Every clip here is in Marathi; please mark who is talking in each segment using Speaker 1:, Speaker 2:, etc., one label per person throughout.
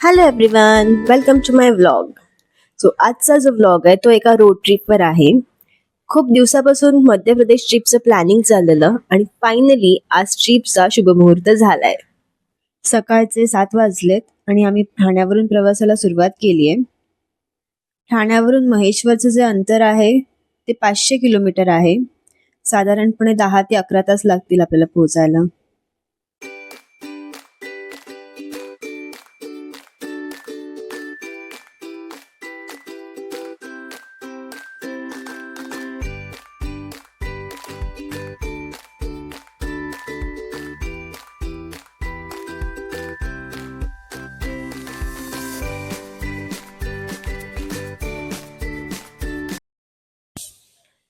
Speaker 1: Hello everyone, welcome to my vlog. So आजचा जो व्लॉग आहे तो एका रोड ट्रिपवर आहे. खूप दिवसापासून मध्य प्रदेश ट्रिपचं प्लॅनिंग चाललेलं आणि फायनली आज ट्रिपचा शुभमुहूर्त झालाय. सकाळचे 7 वाजलेत आणि आम्ही ठाण्यावरून प्रवासाला सुरुवात केली आहे. ठाण्यावरून महेश्वरचं जे अंतर आहे ते 500 किलोमीटर आहे. साधारणपणे 10 ते 11 तास लागतील आपल्याला पोहोचायला.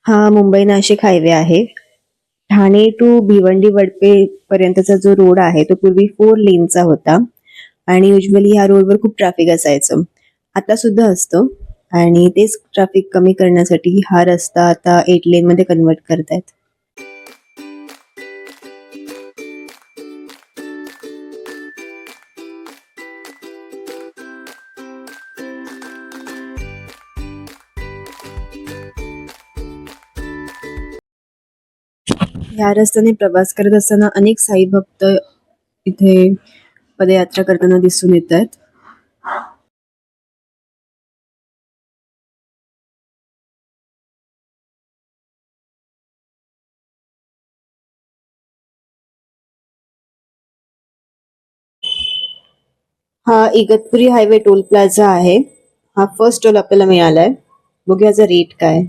Speaker 1: हा मुंबई नाशिक हायवे आहे. ठाणे टू भिवंडी वडपे पर्यंतचा जो रोड आहे तो पूर्वी 4 लेनचा होता आणि युजली ह्या रोडवर खूप ट्रॅफिक असायचं. आता सुद्धा असतो आणि तेच ट्रॅफिक कमी करण्यासाठी हा रस्ता आता 8 लेन मध्ये कन्वर्ट करतायत. या रस्त्याने प्रवास करत असताना अनेक साई भक्त इथे पदयात्रा करताना दिसून येत आहेत. हा इगतपुरी हायवे टोल प्लाझा आहे. हा फर्स्ट टोल आपल्याला मिळालाय. बघूया याचा रेट काय.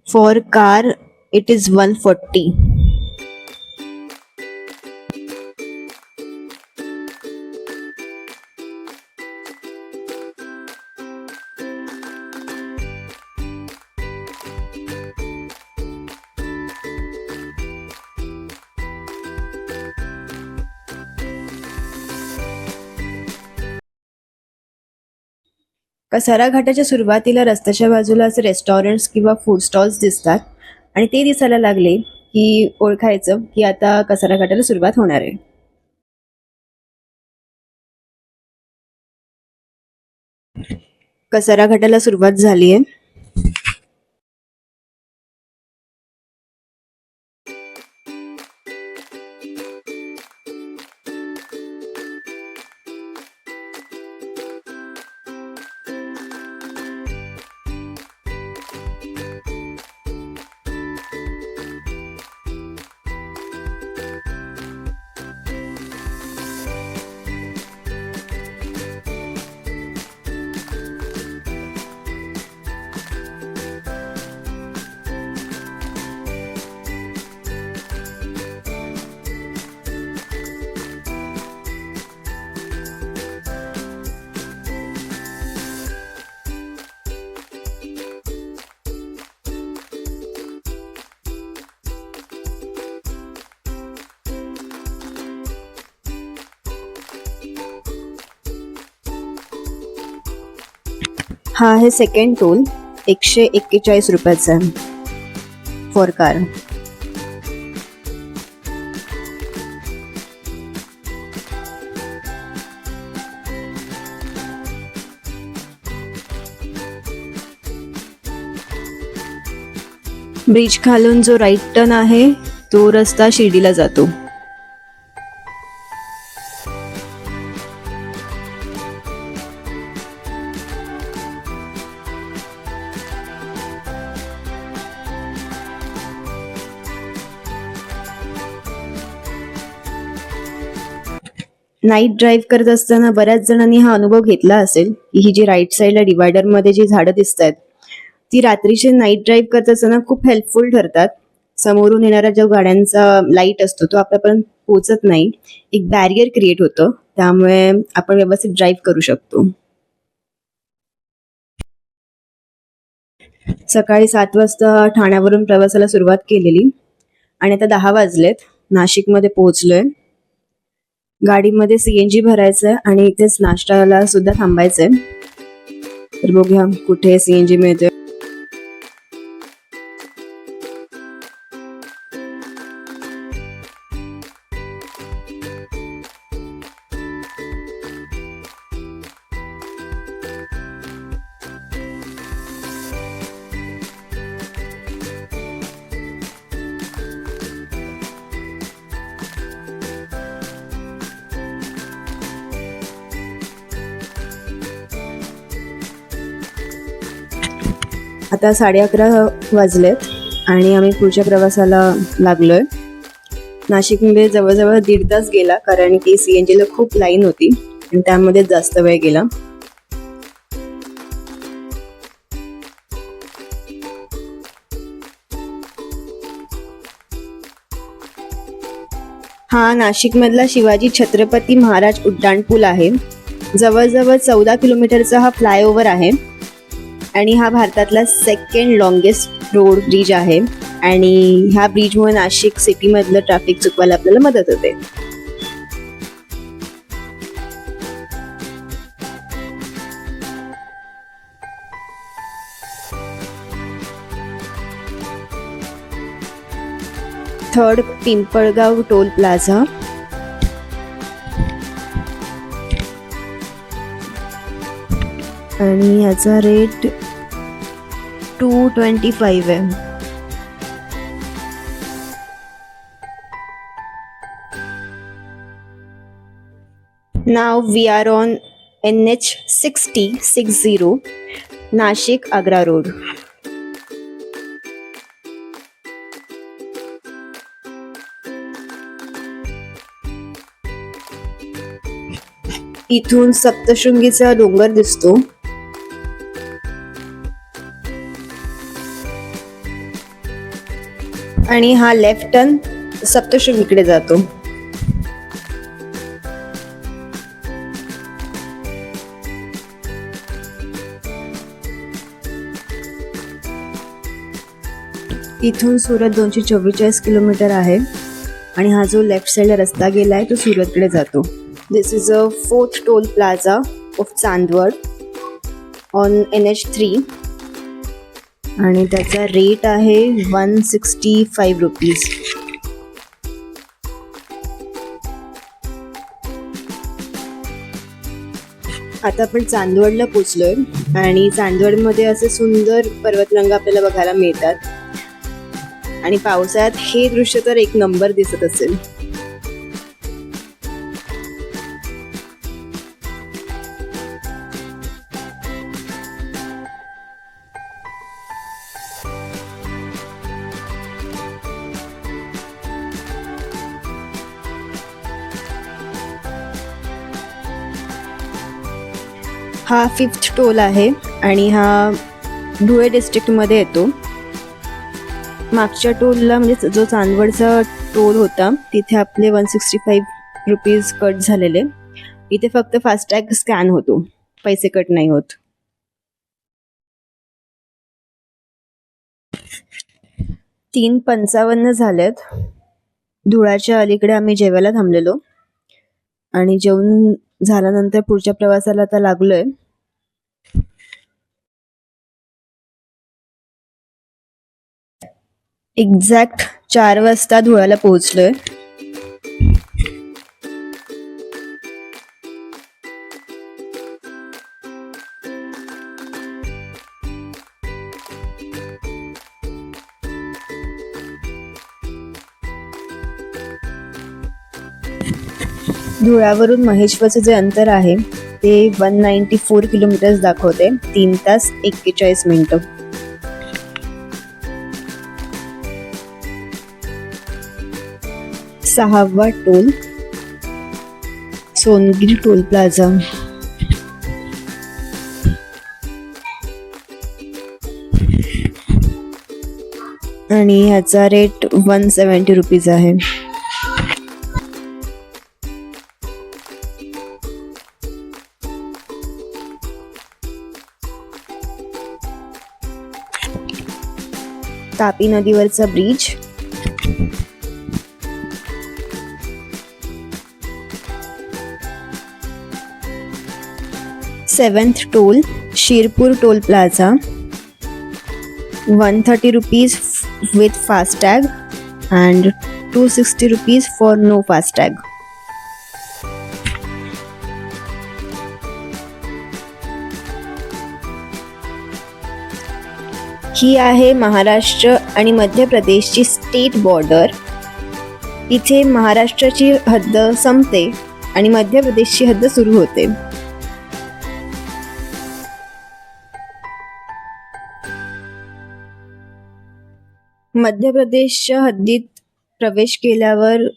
Speaker 1: For car it is 140. Kasara घाटाच्या सुरुवातीला रस्त्याच्या बाजूला असे रेस्टॉरंट्स किंवा फूड स्टॉल्स दिसतात आणि ते दिसायला लागले की ओळखायचं की आता कसारा घाटाला सुरुवात होणार आहे. कसारा घाटाला सुरुवात झाली आहे. हा आहे सेकंड टोल. 141 रुपयाचा फॉर कार. ब्रिज खालून जो राईट टर्न आहे तो रस्ता शिर्डीला जातो. नाईट ड्राईव्ह करत असताना बऱ्याच जणांनी हा अनुभव घेतला असेल की ही जी राईट साईडला डिवायडर मध्ये जी झाडं दिसत आहेत ती रात्रीचे नाईट ड्राईव्ह करत असताना खूप हेल्पफुल ठरतात. समोरून येणारा जो गाड्यांचा लाईट असतो तो आपल्यापर्यंत पोहोचत नाही. एक बॅरियर क्रिएट होतं, त्यामुळे आपण व्यवस्थित ड्राईव्ह करू शकतो. सकाळी 7 वाजता ठाण्यावरून प्रवासाला सुरुवात केलेली आणि आता 10 वाजलेत. नाशिकमध्ये पोहोचलोय. गाडीमध्ये सीएनजी भरायचंय आणि इथेच नाश्त्याला सुद्धा थांबायचंय. तर बघूया कुठे सीएनजी मिळते. आता 11:30 वाजलेत आणि आम्ही पुढच्या प्रवासाला लागलोय. नाशिकमध्ये जवळजवळ 1.5 तास गेला, कारण की CNG ला खूप लाईन होती आणि त्यामध्ये जास्त वेळ गेला. हा नाशिकमधला शिवाजी छत्रपती महाराज उड्डाणपूल आहे. जवळजवळ 14 किलोमीटरचा हा फ्लायओव्हर आहे आणि हा भारतातला सेकंड लॉंगेस्ट रोड ब्रिज आहे आणि ह्या ब्रिजमुळे नाशिक सिटीमधलं ट्रॅफिक चुकवायला आपल्याला मदत होते. Third Pimpalgaon toll plaza. आणि ह्याचा रेट 225 आहे. Now we are on NH60 Nashik Agra road. इथून सप्तशृंगीचा डोंगर दिसतो. आणि हा लेफ्ट टर्न सप्तशृंगीकडे जातो. इथून सुरत 244 किलोमीटर आहे आणि हा जो लेफ्ट साइडला रस्ता गेलाय तो सुरतकडे जातो. This is a 4th toll plaza of Chandwad on NH3 आणि त्याचा रेट आहे 165 रुपीज. आता आपण चांदवडला पोचलोय आणि चांदवडमध्ये असे सुंदर पर्वतरंग आपल्याला बघायला मिळतात आणि पावसाळ्यात हे दृश्य तर एक नंबर दिसत असेल. हा 5th टोल आहे आणि हा धुळे डिस्ट्रिक्टमध्ये येतो. मागच्या टोलला म्हणजे जो चांदवडचा टोल होता तिथे आपले 165 रुपीज कट झालेले. इथे फक्त फास्टॅग स्कॅन होतो, पैसे कट नाही होत. तीन 55 झालेत. धुळ्याच्या अलीकडे आम्ही जेवायला थांबलेलो आणि जेवण झाल्यानंतर पुढच्या प्रवासाला आता लागलोय. एक्झॅक्ट 4 वाजता धुळ्याला पोहोचलोय. धुळ्यावरून महेश्वरचं जे अंतर आहे ते 194 किलोमीटर्स दाखवते. 3 तास 41 मिनिटं. सहावा टोल सोनगिरी टोल प्लाझा. आणि ह्याचा रेट 170 रुपीज आहे. तापी नदीवरचा bridge. Seventh toll Shirpur toll plaza. 130 rupees with FASTag and 260 rupees for no FASTag. ही आहे महाराष्ट्र आणि मध्य प्रदेशची स्टेट बॉर्डर. इथे महाराष्ट्राची हद्द संपते आणि मध्य प्रदेशची हद्द सुरू होते. मध्य प्रदेशच्या हद्दीत प्रवेश केल्यावर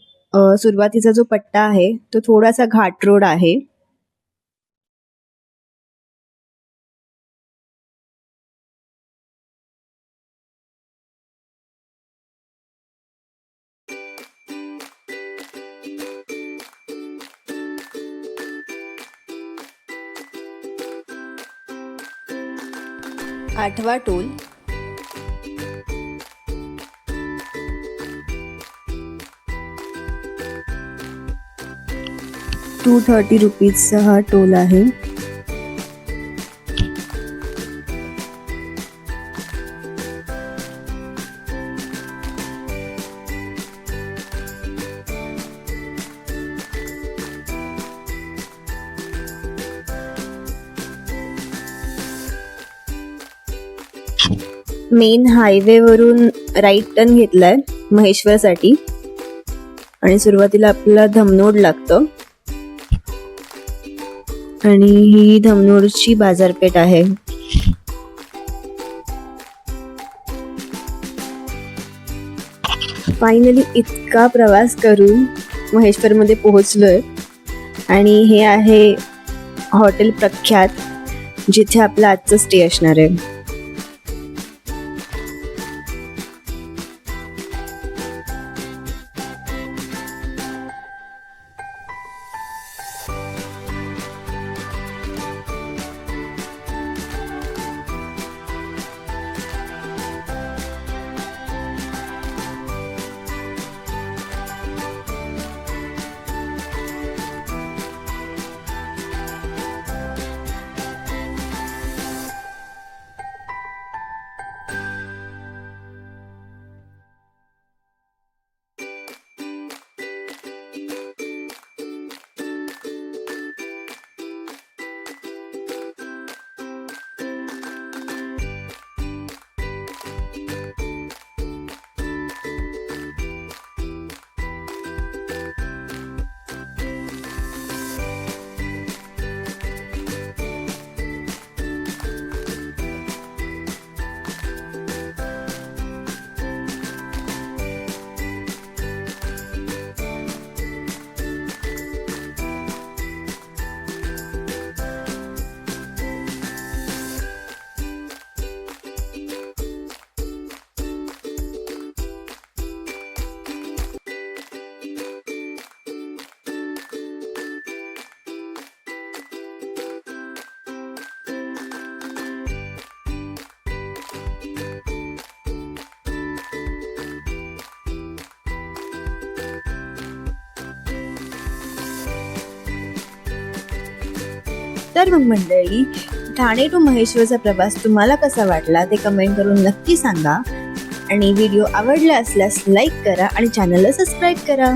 Speaker 1: सुरुवातीचा जो पट्टा आहे तो थोडासा घाट रोड आहे. आठवा टोल. ₹230चा हा टोल आहे. मेन हायवे वरून राईट टर्न घेतलाय महेश्वरसाठी आणि सुरुवातीला आपल्याला धमनोड लागतं आणि ही धमनोडची बाजारपेठ आहे. फायनली इतका प्रवास करून महेश्वरमध्ये पोहोचलोय आणि हे आहे हॉटेल प्रख्यात जिथे आपला आजचा स्टे असणार आहे. तर मग मंडळी, ठाणे टू महेश्वरचा प्रवास तुम्हाला कसा वाटला ते कमेंट करून नक्की सांगा आणि व्हिडिओ आवडला असल्यास लाईक करा आणि चॅनलला सबस्क्राईब करा.